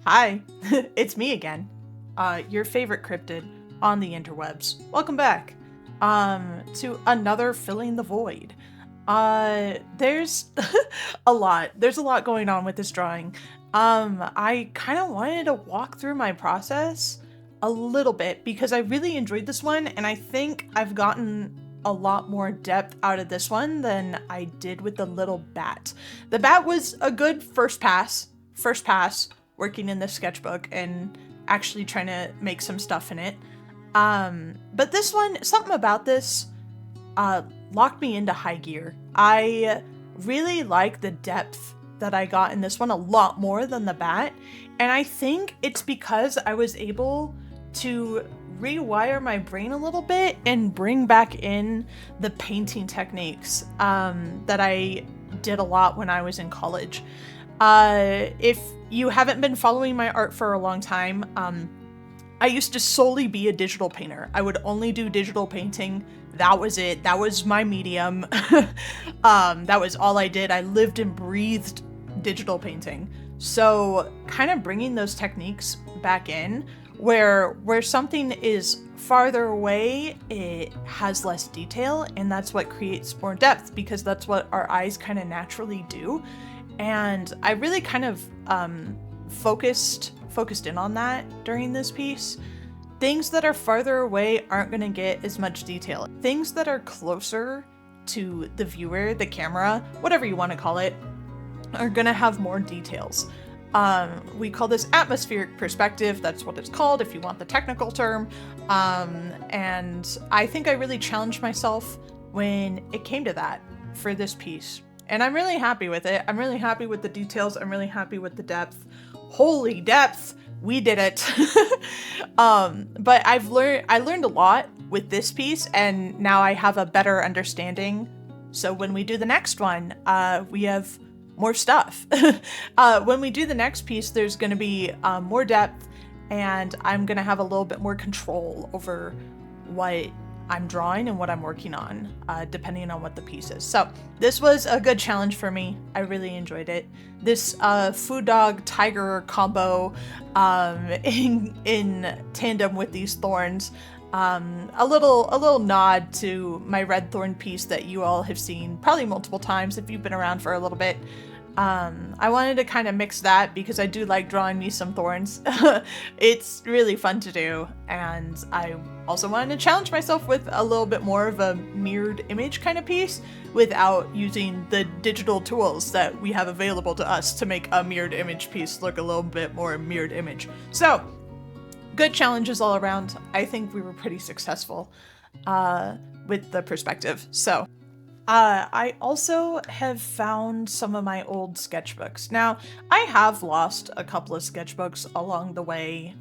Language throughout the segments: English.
Hi, it's me again, your favorite cryptid on the interwebs. Welcome back, to another Filling the Void. There's there's a lot going on with this drawing. I kind of wanted to walk through my process a little bit because I really enjoyed this one, and I think I've gotten a lot more depth out of this one than I did with the little bat. The bat was a good first pass working in the sketchbook and actually trying to make some stuff in it. But this one, something about this locked me into high gear. I really like the depth that I got in this one a lot more than the bat, and I think it's because I was able to rewire my brain a little bit and bring back in the painting techniques that I did a lot when I was in college. If you haven't been following my art for a long time, I used to solely be a digital painter. I would only do digital painting. That was it. That was my medium. That was all I did. I lived and breathed digital painting. So kind of bringing those techniques back in where something is farther away, it has less detail, and that's what creates more depth because that's what our eyes kind of naturally do. And I really kind of focused in on that during this piece. Things that are farther away aren't going to get as much detail. Things that are closer to the viewer, the camera, whatever you want to call it, are going to have more details. We call this atmospheric perspective. That's what it's called if you want the technical term. And I think I really challenged myself when it came to that for this piece. And I'm really happy with it. I'm really happy with the details. I'm really happy with the depth. Holy depth! We did it. But I learned a lot with this piece, and now I have a better understanding. So when we do the next one, we have more stuff. When we do the next piece, there's going to be more depth, and I'm going to have a little bit more control over what I'm drawing and what I'm working on, depending on what the piece is. So this was a good challenge for me. I really enjoyed it. This food dog tiger combo in tandem with these thorns. A little nod to my red thorn piece that you all have seen probably multiple times if you've been around for a little bit. I wanted to kind of mix that because I do like drawing me some thorns. It's really fun to do, and I also wanted to challenge myself with a little bit more of a mirrored image kind of piece without using the digital tools that we have available to us to make a mirrored image piece look a little bit more mirrored image. So, good challenges all around. I think we were pretty successful with the perspective. So, I also have found some of my old sketchbooks. Now, I have lost a couple of sketchbooks along the way.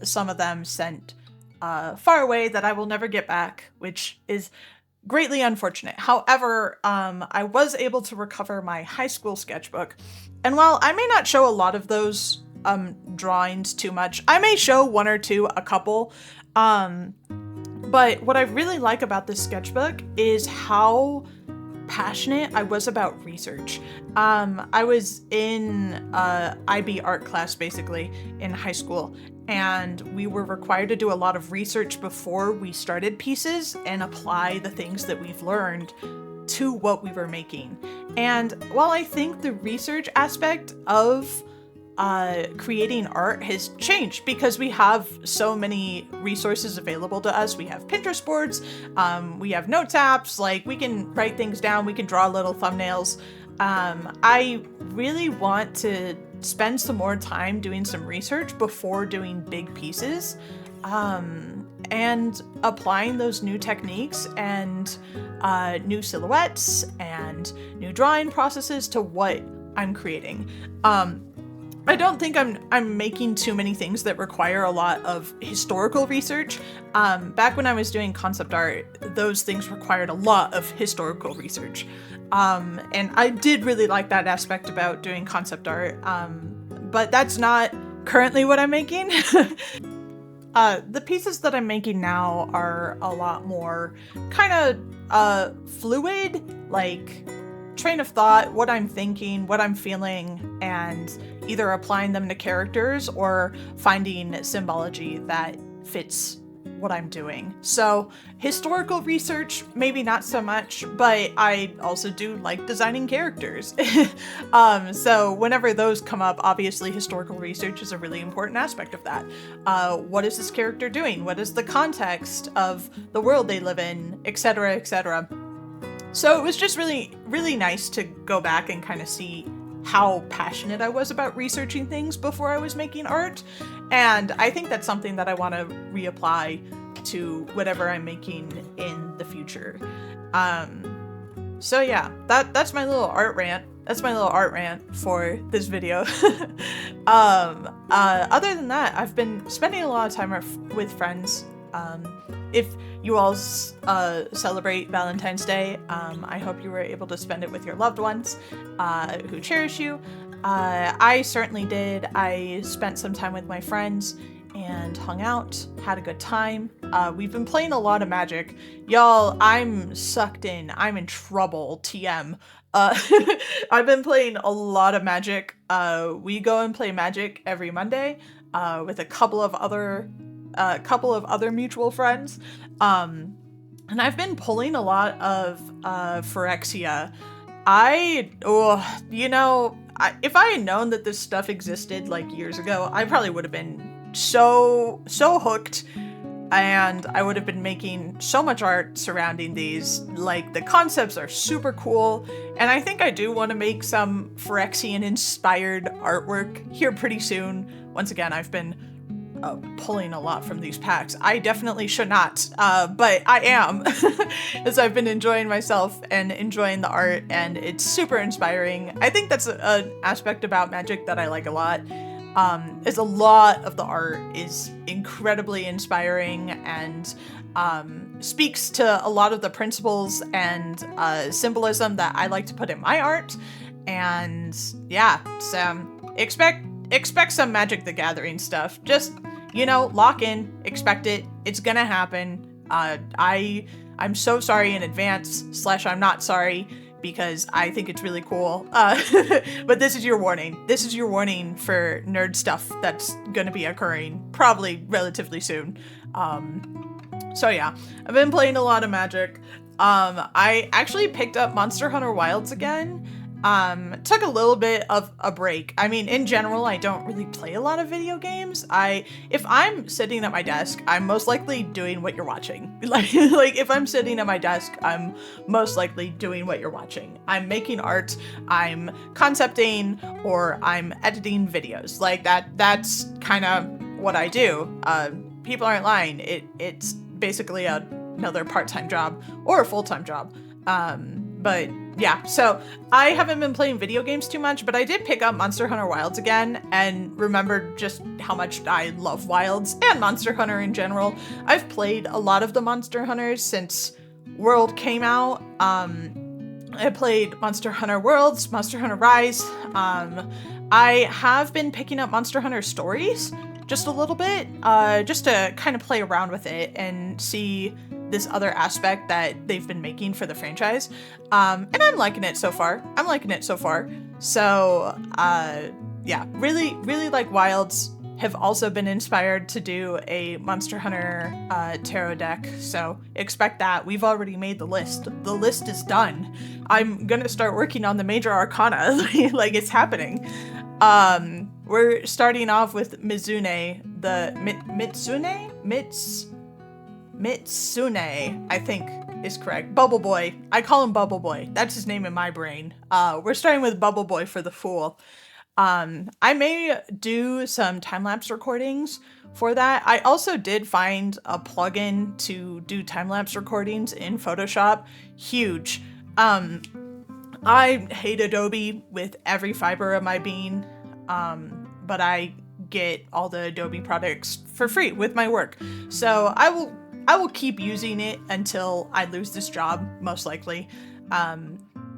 Some of them sent far away that I will never get back, which is greatly unfortunate. However, I was able to recover my high school sketchbook. And while I may not show a lot of those drawings too much, I may show one or two, a couple. But what I really like about this sketchbook is how passionate I was about research. I was in IB art class basically in high school, and we were required to do a lot of research before we started pieces and apply the things that we've learned to what we were making. And while I think the research aspect of creating art has changed because we have so many resources available to us. We have Pinterest boards, we have notes apps, like we can write things down, we can draw little thumbnails. I really want to spend some more time doing some research before doing big pieces, and applying those new techniques and new silhouettes and new drawing processes to what I'm creating. I don't think I'm making too many things that require a lot of historical research. Back when I was doing concept art, those things required a lot of historical research. And I did really like that aspect about doing concept art, but that's not currently what I'm making. The pieces that I'm making now are a lot more kind of fluid, like train of thought, what I'm thinking, what I'm feeling, and either applying them to characters or finding symbology that fits what I'm doing. So historical research, maybe not so much, but I also do like designing characters. So whenever those come up, obviously historical research is a really important aspect of that. What is this character doing? What is the context of the world they live in, etc., etc. So it was just really, really nice to go back and kind of see how passionate I was about researching things before I was making art. And I think that's something that I want to reapply to whatever I'm making in the future. So yeah, that's my little art rant. That's my little art rant for this video. Other than that, I've been spending a lot of time with friends. If you all celebrate Valentine's Day, I hope you were able to spend it with your loved ones who cherish you. I certainly did. I spent some time with my friends and hung out, had a good time. We've been playing a lot of Magic. Y'all, I'm sucked in. I'm in trouble, TM. I've been playing a lot of Magic. We go and play Magic every Monday with a couple of other mutual friends. And I've been pulling a lot of Phyrexia. If I had known that this stuff existed like years ago, I probably would have been so hooked, and I would have been making so much art surrounding these. Like, the concepts are super cool, and I think I do want to make some Phyrexian inspired artwork here pretty soon. Once again, I've been pulling a lot from these packs. I definitely should not, but I am, as I've been enjoying myself and enjoying the art, and it's super inspiring. I think that's an aspect about Magic that I like a lot, is a lot of the art is incredibly inspiring and speaks to a lot of the principles and symbolism that I like to put in my art. And yeah, so expect some Magic the Gathering stuff. Just, lock in, expect it. It's gonna happen. I'm so sorry in advance, / I'm not sorry, because I think it's really cool. But this is your warning. This is your warning for nerd stuff that's gonna be occurring probably relatively soon. So yeah, I've been playing a lot of Magic. I actually picked up Monster Hunter Wilds again. Took a little bit of a break. I mean, in general, I don't really play a lot of video games. If I'm sitting at my desk, I'm most likely doing what you're watching. Like if I'm sitting at my desk, I'm most likely doing what you're watching. I'm making art, I'm concepting, or I'm editing videos. Like that's kind of what I do. People aren't lying. It's basically another part-time job or a full-time job. But yeah, so I haven't been playing video games too much, but I did pick up Monster Hunter Wilds again and remembered just how much I love Wilds and Monster Hunter in general. I've played a lot of the Monster Hunters since World came out. I played Monster Hunter Worlds, Monster Hunter Rise. I have been picking up Monster Hunter Stories just a little bit, just to kind of play around with it and see this other aspect that they've been making for the franchise. And I'm liking it so far. So, yeah, really, really like Wilds. Have also been inspired to do a Monster Hunter tarot deck, so expect that. We've already made the list. The list is done. I'm gonna start working on the major arcana, like it's happening. We're starting off with Mizune, the Mitsune, I think is correct. Bubble Boy. I call him Bubble Boy. That's his name in my brain. We're starting with Bubble Boy for the Fool. I may do some time-lapse recordings for that. I also did find a plugin to do time-lapse recordings in Photoshop. Huge. I hate Adobe with every fiber of my being, but I get all the Adobe products for free with my work. So I will keep using it until I lose this job, most likely.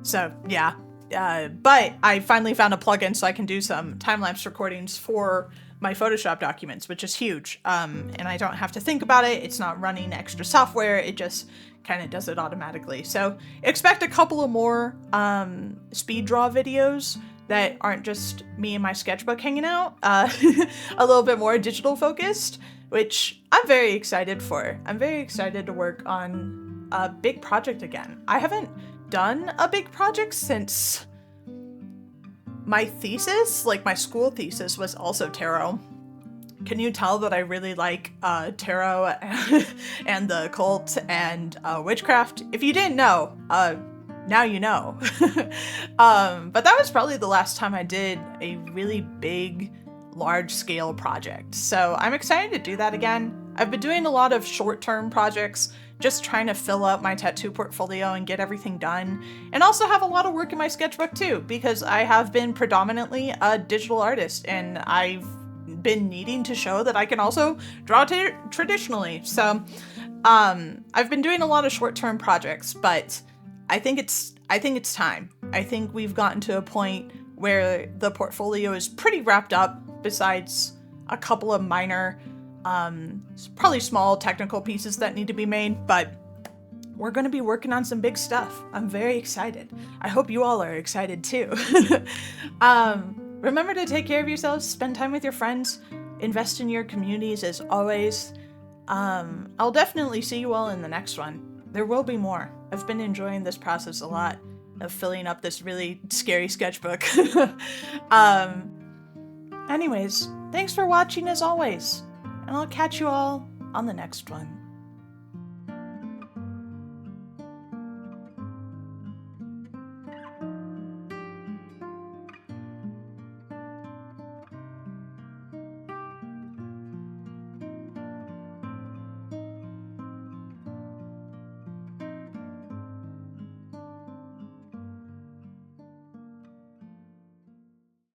So yeah. But I finally found a plugin so I can do some time-lapse recordings for my Photoshop documents, which is huge. And I don't have to think about it. It's not running extra software. It just kind of does it automatically. So expect a couple of more speed draw videos that aren't just me and my sketchbook hanging out, a little bit more digital focused, which I'm very excited for. I'm very excited to work on a big project again. I haven't done a big project since my thesis, like my school thesis, was also tarot. Can you tell that I really like tarot and the occult and witchcraft? If you didn't know, now you know. But that was probably the last time I did a really big, large-scale project. So I'm excited to do that again. I've been doing a lot of short-term projects, just trying to fill up my tattoo portfolio and get everything done. And also have a lot of work in my sketchbook too, because I have been predominantly a digital artist, and I've been needing to show that I can also draw traditionally. So I've been doing a lot of short-term projects, but I think it's time. I think we've gotten to a point where the portfolio is pretty wrapped up, besides a couple of minor, probably small technical pieces that need to be made, but we're going to be working on some big stuff. I'm very excited. I hope you all are excited too. Remember to take care of yourselves, spend time with your friends, invest in your communities as always. I'll definitely see you all in the next one. There will be more. I've been enjoying this process a lot of filling up this really scary sketchbook. Anyways, thanks for watching as always, and I'll catch you all on the next one.